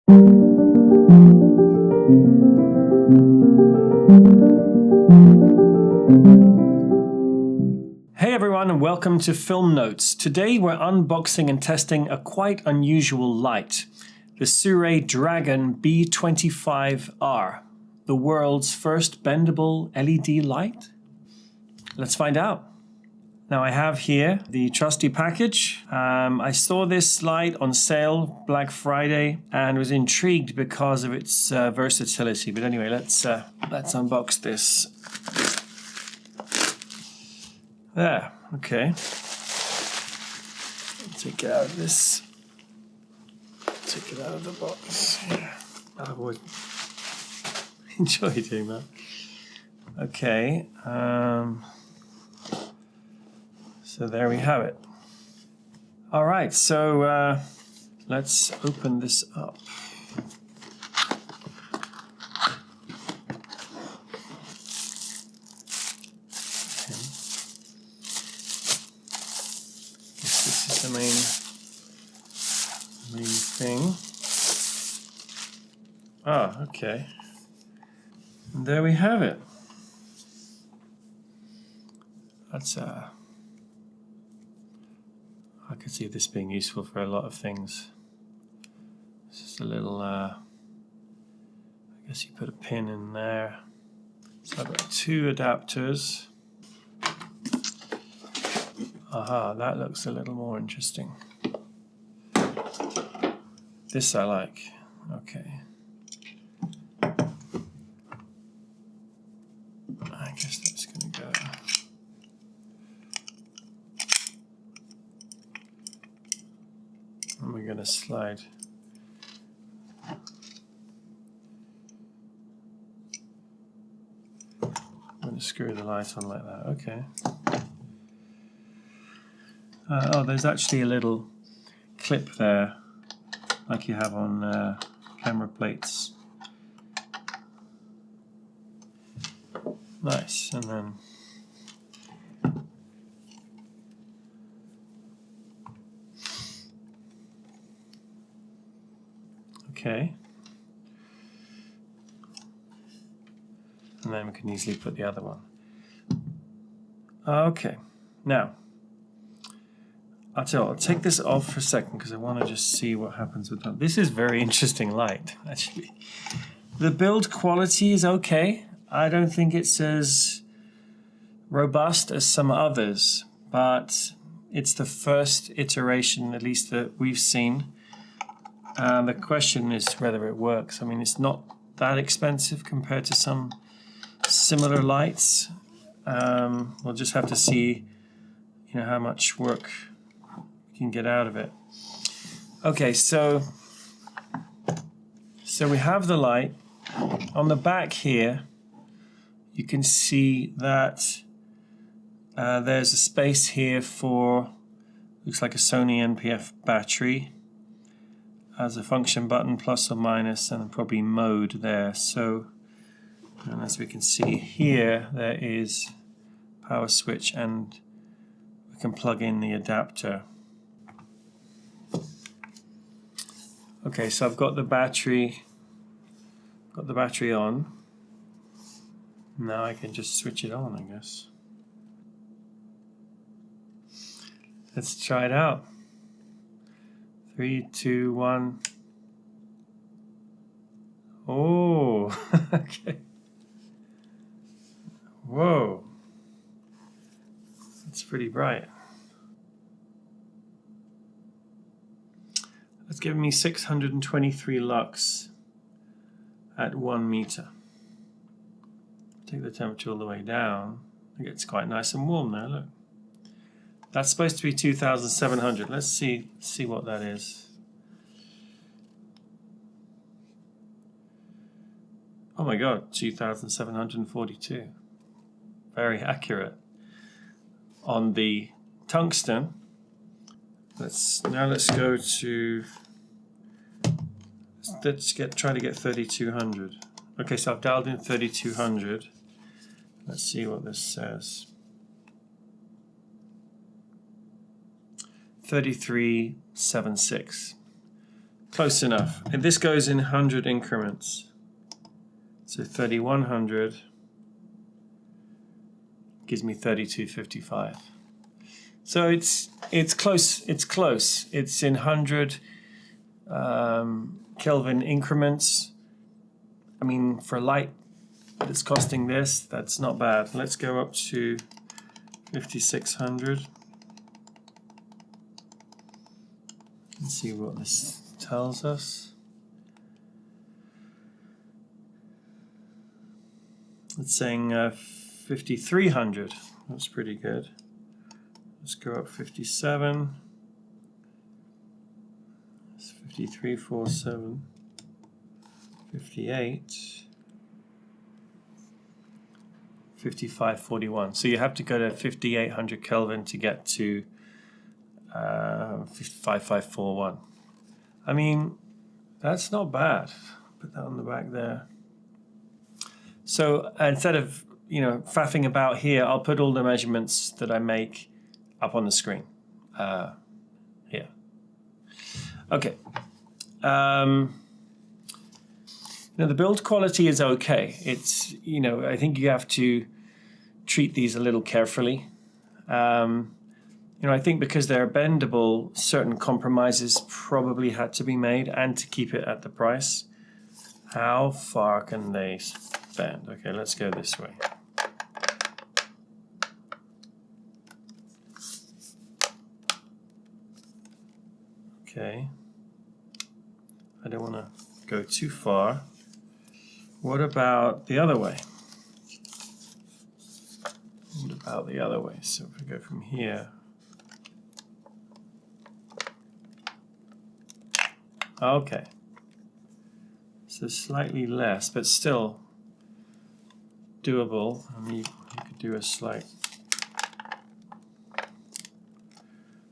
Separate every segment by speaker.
Speaker 1: Hey everyone, and welcome to Film Notes. Today we're unboxing and testing a quite unusual light, the Sirui Dragon B25R, the world's first bendable LED light. Let's find out. Now I have here the trusty package. I saw this light on sale Black Friday and was intrigued because of its versatility. But anyway, let's unbox this. There, okay. Take it out of this. Take it out of the box. Yeah. I would enjoy doing that. Okay. So there we have it. All right, so let's open this up. This is the main thing. Ah, okay. And there we have it. That's I could see this being useful for a lot of things. It's just a little, I guess you put a pin in there. So I've got two adapters. Aha, that looks a little more interesting. This I like. Okay. I guess that's going to go. And we're going to slide. I'm going to screw the light on like that. Okay. Oh, there's actually a little clip there, like you have on camera plates. Nice, and then okay, and then we can easily put the other one. Okay, now I'll take this off for a second because I want to just see what happens with that. This is very interesting light, actually. The build quality is okay. I don't think it's as robust as some others, but it's the first iteration, at least that we've seen. The question is whether it works. I mean, it's not that expensive compared to some similar lights. We'll just have to see, how much work we can get out of it. Okay, so we have the light. On the back here, you can see that there's a space here for, looks like a Sony NPF battery. Has a function button, plus or minus, and probably mode there. So, and as we can see here, there is power switch, and we can plug in the adapter. Okay, so I've got the battery on. Now I can just switch it on, I guess. Let's try it out. 3, 2, 1. Oh, okay. Whoa. That's pretty bright. That's giving me 623 lux at 1 meter. Take the temperature all the way down. It gets quite nice and warm there, look. That's supposed to be 2,700. Let's see what that is. Oh my God, 2,742. Very accurate. On the tungsten, let's go to, try to get 3,200. Okay, so I've dialed in 3,200. Let's see what this says. 3376. Close enough. And this goes in 100 increments. So 3100 gives me 3255. So it's close. It's close. It's in 100 Kelvin increments. I mean, for light that's costing this, that's not bad. Let's go up to 5600 and see what this tells us. It's saying 5300. That's pretty good. Let's go up 57. It's 5347. 58. 5541. So you have to go to 5800 Kelvin to get to 5541. I mean, that's not bad. Put that on the back there. So instead of, you know, faffing about here, I'll put all the measurements that I make up on the screen here. Okay. You know, the build quality is okay. It's, you know, I think you have to treat these a little carefully. You know, I think because they're bendable, certain compromises probably had to be made, and to keep it at the price. How far can they bend? Okay, let's go this way. Okay. I don't want to go too far. What about the other way? What about the other way? So if we go from here. Okay. So slightly less, but still doable. I mean, you could do a slight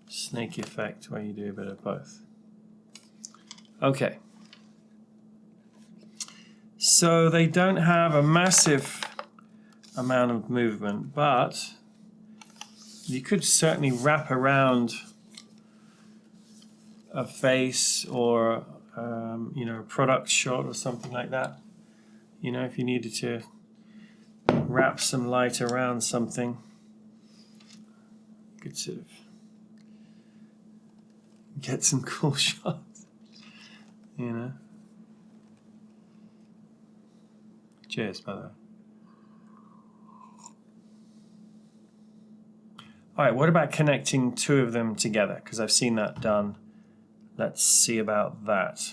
Speaker 1: snake effect where you do a bit of both. Okay. So they don't have a massive amount of movement, but you could certainly wrap around a face or you know, a product shot or something like that. You know, if you needed to wrap some light around something, you could sort of get some cool shots, you know. Cheers, by the way. All right, what about connecting two of them together? Because I've seen that done. Let's see about that.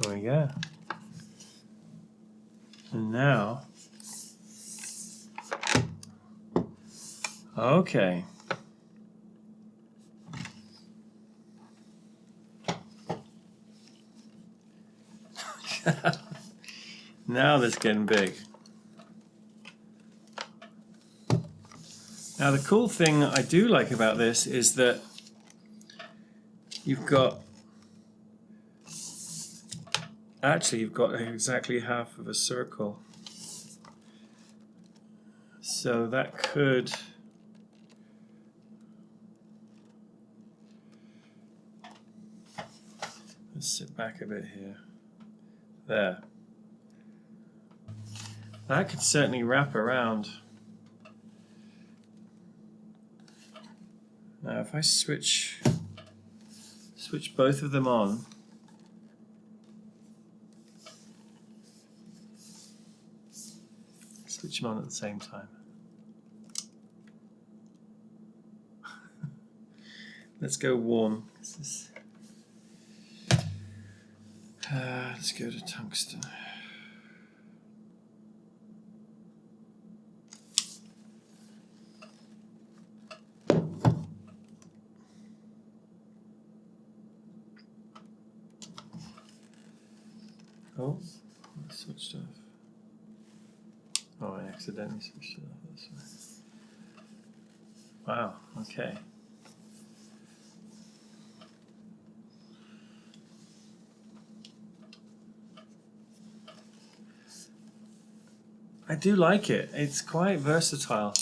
Speaker 1: There we go. And now, okay. Now this is getting big. Now the cool thing I do like about this is that you've got exactly half of a circle. So that could let's sit back a bit here. There. That could certainly wrap around. Now if I switch both of them on, switch them on at the same time. Let's go warm. Let's go to tungsten. Oh, I switched off. Oh, I accidentally switched it off this way. Wow, okay. I do like it. It's quite versatile.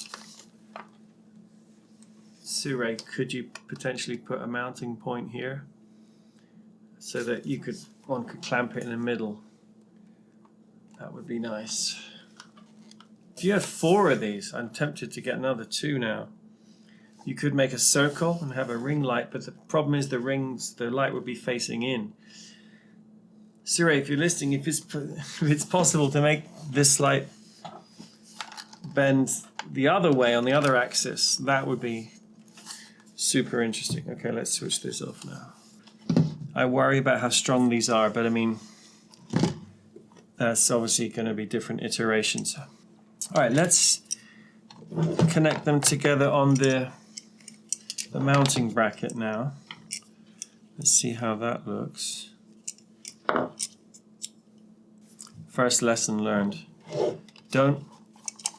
Speaker 1: Sirui, could you potentially put a mounting point here so that one could clamp it in the middle? That would be nice. If you had 4 of these, I'm tempted to get another 2 now. You could make a circle and have a ring light, but the problem is the light would be facing in. Sirui, if you're listening, if it's possible to make this light bend the other way on the other axis, that would be super interesting. Okay, let's switch this off now. I worry about how strong these are, but I mean, that's obviously going to be different iterations. All right, let's connect them together on the mounting bracket now. Let's see how that looks. First lesson learned. Don't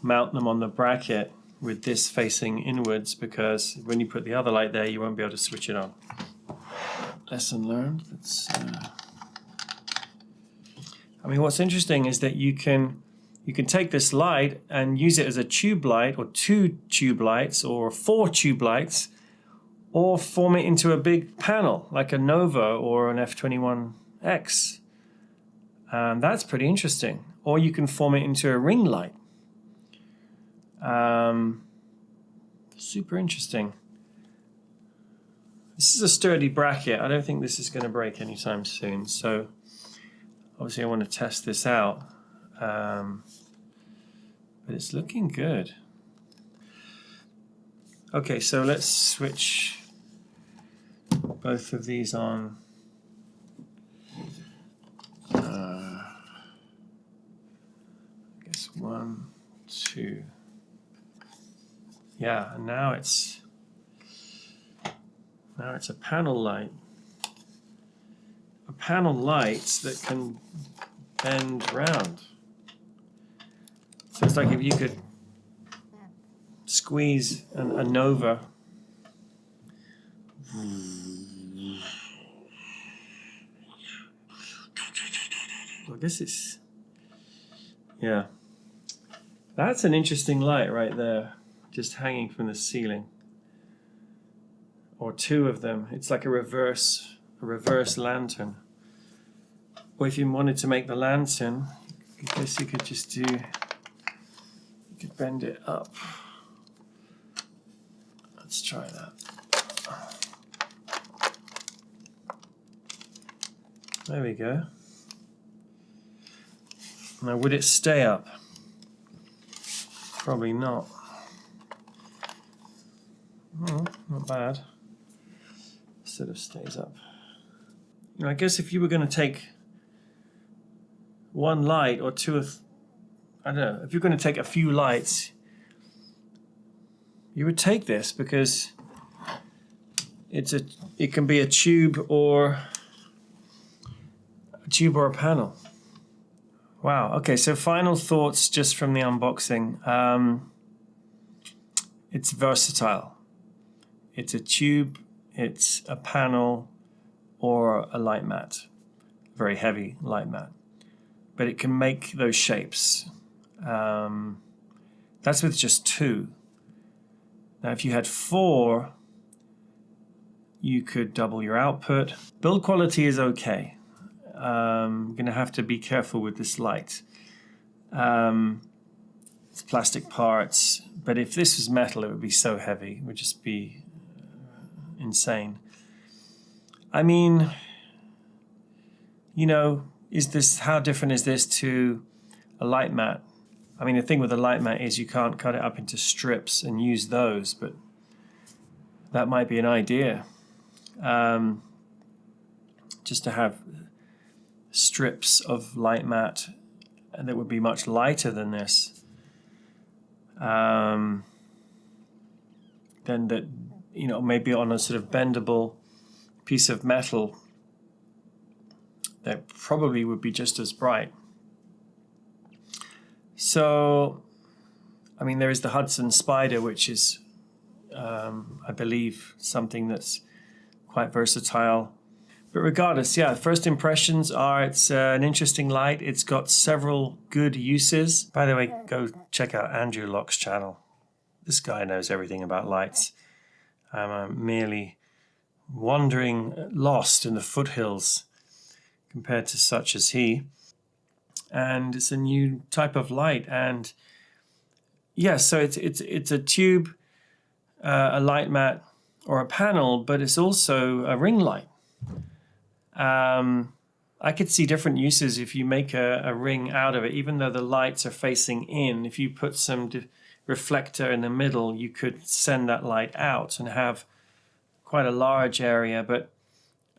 Speaker 1: mount them on the bracket with this facing inwards, because when you put the other light there, you won't be able to switch it on. Lesson learned. I mean, what's interesting is that you can take this light and use it as a tube light, or 2 tube lights, or 4 tube lights, or form it into a big panel like a Nova or an F21X. That's pretty interesting. Or you can form it into a ring light. Super interesting. This is a sturdy bracket. I don't think this is going to break anytime soon. So obviously I want to test this out. But it's looking good. Okay, so let's switch both of these on. I guess 1, 2. Yeah, and now it's a panel light. A panel light that can bend round. So it's like if you could squeeze a Nova. Well, this is, yeah. That's an interesting light right there, just hanging from the ceiling. Or 2 of them. It's like a reverse lantern. Or if you wanted to make the lantern, I guess you could just you could bend it up. Let's try that. There we go. Now, would it stay up? Probably not. Oh, not bad. Sort of stays up. You know, I guess if you were going to take 1 light or 2 of, I don't know, if you're going to take a few lights, you would take this, because it can be a tube or a panel. Wow. Okay, so final thoughts just from the unboxing. It's versatile. It's a tube, it's a panel, or a light mat, very heavy light mat. But it can make those shapes. That's with just 2. Now, if you had 4, you could double your output. Build quality is okay. I'm going to have to be careful with this light. It's plastic parts, but if this was metal, it would be so heavy. It would just be insane. I mean, you know, how different is this to a light mat? I mean, the thing with a light mat is you can't cut it up into strips and use those, but that might be an idea. Just to have strips of light mat that would be much lighter than this. Then that, you know, maybe on a sort of bendable piece of metal that probably would be just as bright. So, I mean, there is the Hudson Spider, which is, I believe, something that's quite versatile. But regardless, yeah, first impressions are it's an interesting light. It's got several good uses. By the way, go check out Andrew Locke's channel. This guy knows everything about lights. I'm merely wandering lost in the foothills compared to such as he. And it's a new type of light. And yeah, so it's a tube, a light mat, or a panel, but it's also a ring light. I could see different uses if you make a ring out of it, even though the lights are facing in. If you put some reflector in the middle, you could send that light out and have quite a large area. But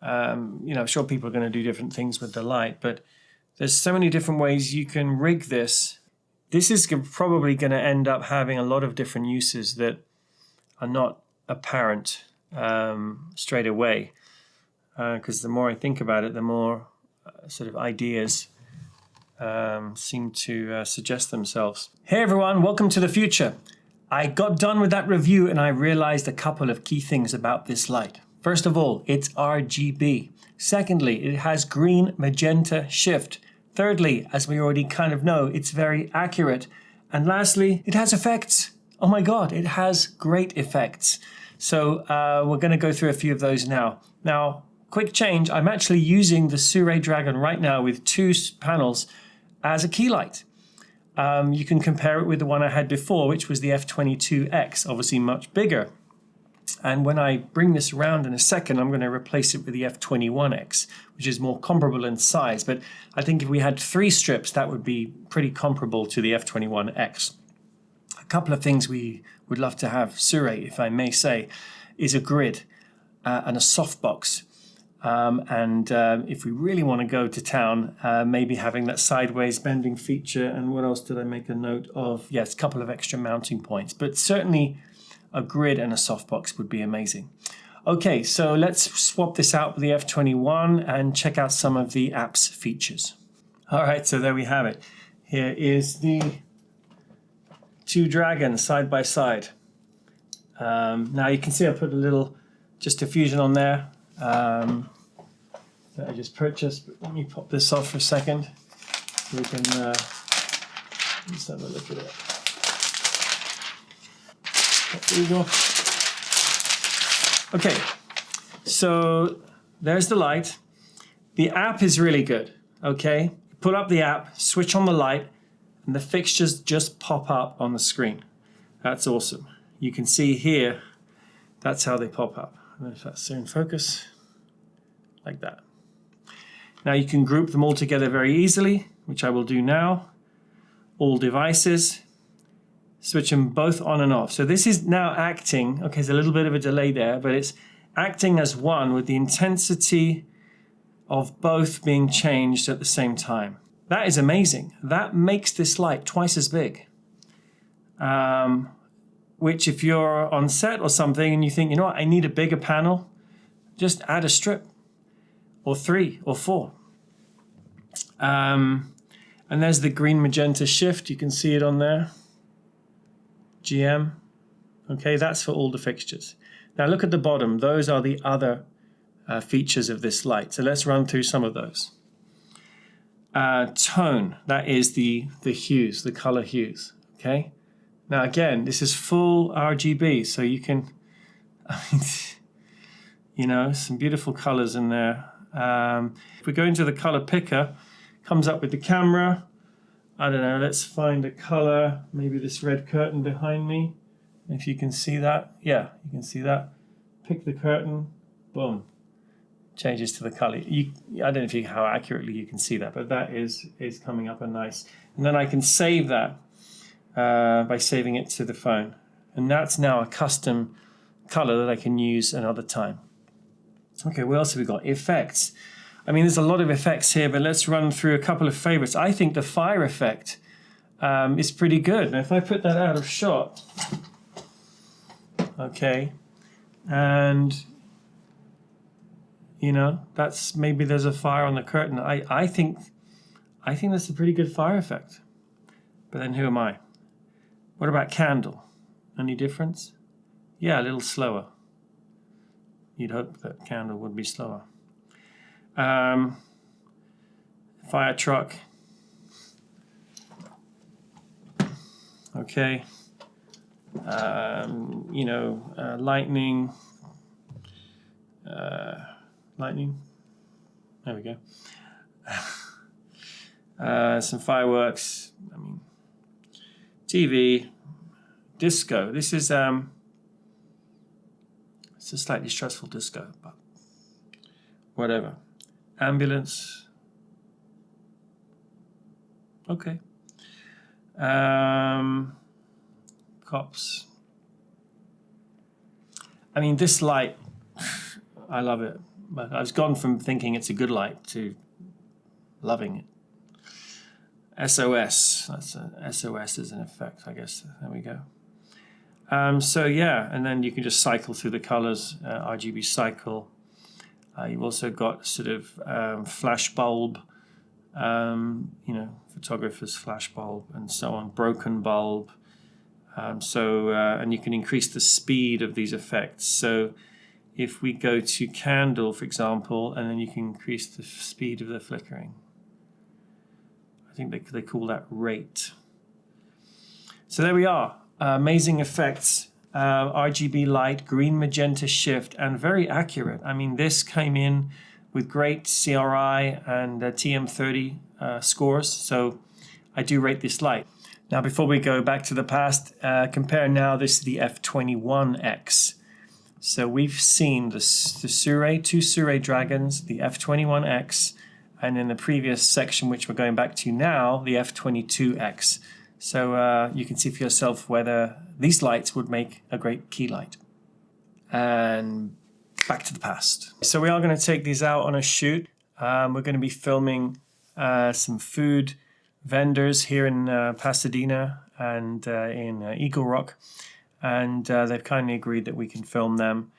Speaker 1: you know, I'm sure people are going to do different things with the light, but there's so many different ways you can rig this. This is probably going to end up having a lot of different uses that are not apparent straight away. Because the more I think about it, the more sort of ideas seem to suggest themselves. Hey everyone, welcome to the future. I got done with that review and I realized a couple of key things about this light. First of all, it's RGB. Secondly, it has green magenta shift. Thirdly, as we already kind of know, it's very accurate. And lastly, it has effects. Oh my God, it has great effects. So we're going to go through a few of those now. Now, quick change, I'm actually using the Sirui Dragon right now with two panels as a key light. You can compare it with the one I had before, which was the F22X, obviously much bigger. And when I bring this around in a second, I'm going to replace it with the F21X, which is more comparable in size. But I think if we had 3 strips, that would be pretty comparable to the F21X. A couple of things we would love to have, Sirui, if I may say, is a grid and a softbox. If we really want to go to town, maybe having that sideways bending feature. And what else did I make a note of? Yes, a couple of extra mounting points, but certainly a grid and a softbox would be amazing. Okay, so let's swap this out with the F21 and check out some of the app's features. All right, so there we have it. Here is the two dragons side by side. Now you can see I put a little just diffusion on there. That I just purchased, but let me pop this off for a second so we can just have a look at it. There you go. Okay, so there's the light. The app is really good, okay? Pull up the app, switch on the light, and the fixtures just pop up on the screen. That's awesome. You can see here, that's how they pop up. I don't know if that's in focus, like that. Now you can group them all together very easily, which I will do now. All devices, switch them both on and off. So this is now acting, okay, there's a little bit of a delay there, but it's acting as one with the intensity of both being changed at the same time. That is amazing. That makes this light twice as big. Which if you're on set or something and you think, you know what, I need a bigger panel, just add a strip or 3 or 4. And there's the green magenta shift. You can see it on there. GM. Okay, that's for all the fixtures. Now look at the bottom. Those are the other features of this light. So let's run through some of those. Tone, that is the hues, the color hues. Okay. Now again, this is full RGB, so you can, you know, some beautiful colors in there. If we go into the color picker, comes up with the camera. I don't know, let's find a color, maybe this red curtain behind me. If you can see that, yeah, you can see that. Pick the curtain, boom, changes to the color. I don't know how accurately you can see that, but that is coming up a nice. And then I can save that by saving it to the phone. And that's now a custom color that I can use another time. Okay, what else have we got? Effects. I mean, there's a lot of effects here, but let's run through a couple of favorites. I think the fire effect is pretty good. Now, if I put that out of shot, okay, and, you know, that's maybe there's a fire on the curtain. I think that's a pretty good fire effect. But then who am I? What about candle? Any difference? Yeah, a little slower. You'd hope that candle would be slower. Fire truck. Okay. You know, lightning. Lightning. There we go. Some fireworks. I mean, TV, disco. This is it's a slightly stressful disco, but whatever. Ambulance. Okay. Cops. I mean, this light, I love it, but I've gone from thinking it's a good light to loving it. SOS, that's a SOS is an effect, I guess. There we go. So yeah, and then you can just cycle through the colors, RGB cycle. You've also got sort of flash bulb, you know, photographer's flash bulb and so on, broken bulb. And you can increase the speed of these effects. So if we go to candle, for example, and then you can increase the speed of the flickering. I think they call that rate. So there we are. Amazing effects. RGB light, green magenta shift, and very accurate. I mean, this came in with great CRI and TM30 scores. So I do rate this light. Now, before we go back to the past, compare now this to the F21X. So we've seen the Sirui, two Sirui Dragons, the F21X, and in the previous section, which we're going back to now, the F22X. So you can see for yourself whether these lights would make a great key light. And back to the past. So we are going to take these out on a shoot. We're going to be filming some food vendors here in Pasadena and in Eagle Rock. And they've kindly agreed that we can film them.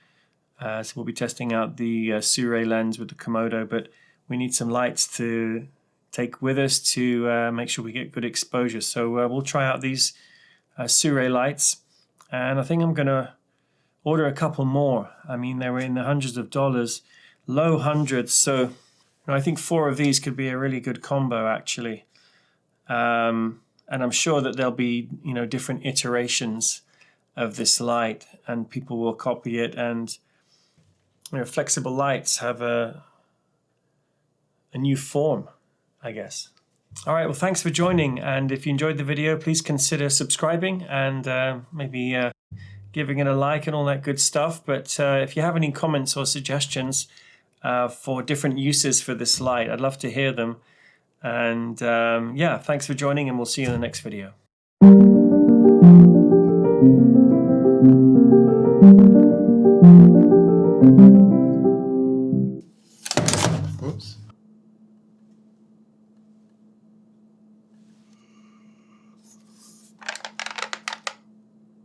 Speaker 1: So we'll be testing out the Sirui lens with the Komodo, but we need some lights to take with us to make sure we get good exposure. So we'll try out these Sirui lights, and I think I'm going to order a couple more. I mean, they were in the hundreds of dollars, low hundreds, so you know, I think 4 of these could be a really good combo, actually. And I'm sure that there'll be, you know, different iterations of this light, and people will copy it. And you know, flexible lights have a new form, I guess. All right, well, thanks for joining. And if you enjoyed the video, please consider subscribing and maybe giving it a like and all that good stuff. But if you have any comments or suggestions for different uses for this light, I'd love to hear them. And yeah, thanks for joining, and we'll see you in the next video. Oops.